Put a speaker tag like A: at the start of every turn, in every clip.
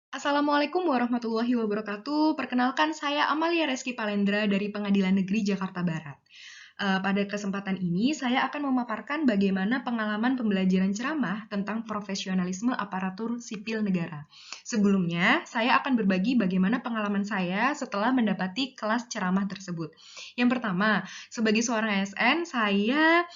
A: Assalamualaikum warahmatullahi wabarakatuh. Perkenalkan saya Amalia Reski Palendra dari Pengadilan Negeri Jakarta Barat. Pada kesempatan ini, saya akan memaparkan bagaimana pengalaman pembelajaran ceramah tentang profesionalisme aparatur sipil negara. Sebelumnya, saya akan berbagi bagaimana pengalaman saya setelah mendapati kelas ceramah tersebut. Yang pertama, sebagai seorang ASN, saya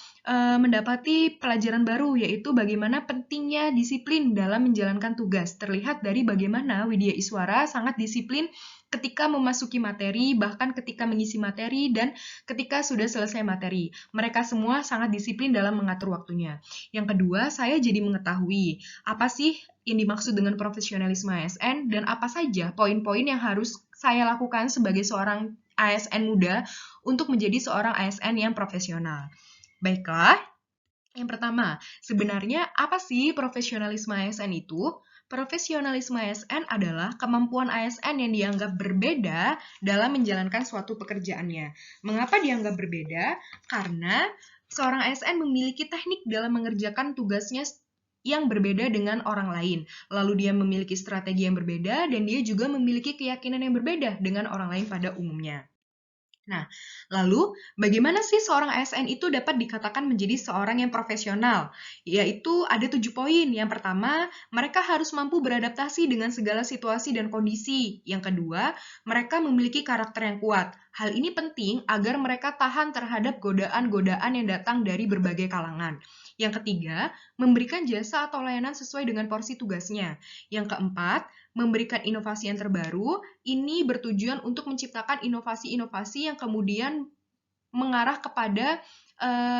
A: mendapati pelajaran baru, yaitu bagaimana pentingnya disiplin dalam menjalankan tugas. Terlihat dari bagaimana Widya Iswara sangat disiplin ketika memasuki materi, bahkan ketika mengisi materi, dan ketika sudah selesai materi. Mereka semua sangat disiplin dalam mengatur waktunya. Yang kedua, saya jadi mengetahui apa sih yang dimaksud dengan profesionalisme ASN dan apa saja poin-poin yang harus saya lakukan sebagai seorang ASN muda untuk menjadi seorang ASN yang profesional. Baiklah, yang pertama, sebenarnya apa sih profesionalisme ASN itu? Profesionalisme ASN adalah kemampuan ASN yang dianggap berbeda dalam menjalankan suatu pekerjaannya. Mengapa dianggap berbeda? Karena seorang ASN memiliki teknik dalam mengerjakan tugasnya yang berbeda dengan orang lain. Lalu dia memiliki strategi yang berbeda dan dia juga memiliki keyakinan yang berbeda dengan orang lain pada umumnya. Nah, lalu bagaimana sih seorang ASN itu dapat dikatakan menjadi seorang yang profesional? Yaitu ada 7 poin. Yang pertama, mereka harus mampu beradaptasi dengan segala situasi dan kondisi. Yang kedua, mereka memiliki karakter yang kuat. Hal ini penting agar mereka tahan terhadap godaan-godaan yang datang dari berbagai kalangan. Yang ketiga, memberikan jasa atau layanan sesuai dengan porsi tugasnya. Yang keempat, memberikan inovasi yang terbaru. Ini bertujuan untuk menciptakan inovasi-inovasi yang kemudian mengarah kepada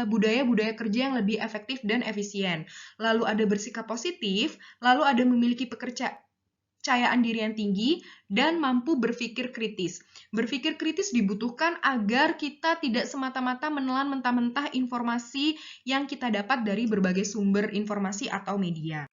A: budaya-budaya kerja yang lebih efektif dan efisien. Lalu ada bersikap positif, lalu ada memiliki kepercayaan diri yang tinggi, dan mampu berpikir kritis. Berpikir kritis dibutuhkan agar kita tidak semata-mata menelan mentah-mentah informasi yang kita dapat dari berbagai sumber informasi atau media.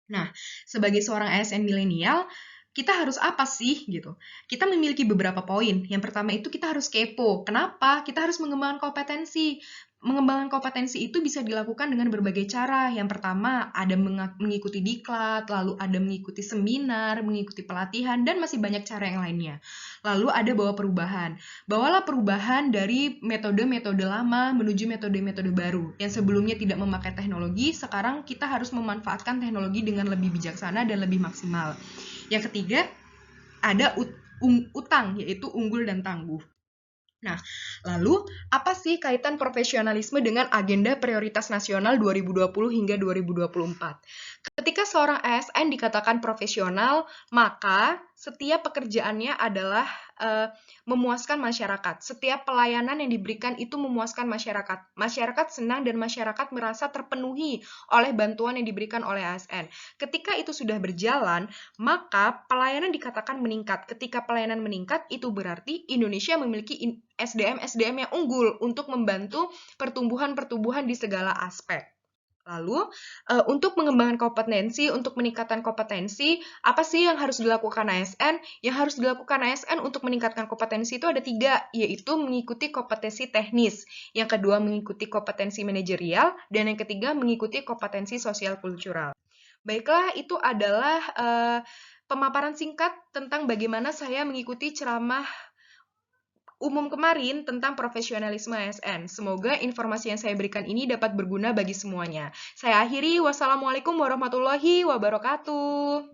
A: Nah, sebagai seorang ASN milenial, kita harus apa sih gitu? Kita memiliki beberapa poin. Yang pertama itu kita harus kepo. Kenapa? Kita harus mengembangkan kompetensi. Mengembangkan kompetensi itu bisa dilakukan dengan berbagai cara. Yang pertama, ada mengikuti diklat, lalu ada mengikuti seminar, mengikuti pelatihan, dan masih banyak cara yang lainnya. Lalu ada bawa perubahan. Bawalah perubahan dari metode-metode lama menuju metode-metode baru. Yang sebelumnya tidak memakai teknologi, sekarang kita harus memanfaatkan teknologi dengan lebih bijaksana dan lebih maksimal. Yang ketiga, ada utang, yaitu unggul dan tangguh. Nah, lalu apa sih kaitan profesionalisme dengan agenda prioritas nasional 2020 hingga 2024? Ketika seorang ASN dikatakan profesional, maka setiap pekerjaannya adalah memuaskan masyarakat. Setiap pelayanan yang diberikan itu memuaskan masyarakat. Masyarakat senang dan masyarakat merasa terpenuhi oleh bantuan yang diberikan oleh ASN. Ketika itu sudah berjalan, maka pelayanan dikatakan meningkat. Ketika pelayanan meningkat, itu berarti Indonesia memiliki SDM-SDM yang unggul untuk membantu pertumbuhan-pertumbuhan di segala aspek. Lalu, untuk mengembangkan kompetensi, untuk meningkatkan kompetensi, apa sih yang harus dilakukan ASN? Yang harus dilakukan ASN untuk meningkatkan kompetensi itu ada 3, yaitu mengikuti kompetensi teknis, yang kedua mengikuti kompetensi manajerial, dan yang ketiga mengikuti kompetensi sosial kultural. Baiklah, itu adalah pemaparan singkat tentang bagaimana saya mengikuti ceramah umum kemarin tentang profesionalisme ASN. Semoga informasi yang saya berikan ini dapat berguna bagi semuanya. Saya akhiri, wassalamualaikum warahmatullahi wabarakatuh.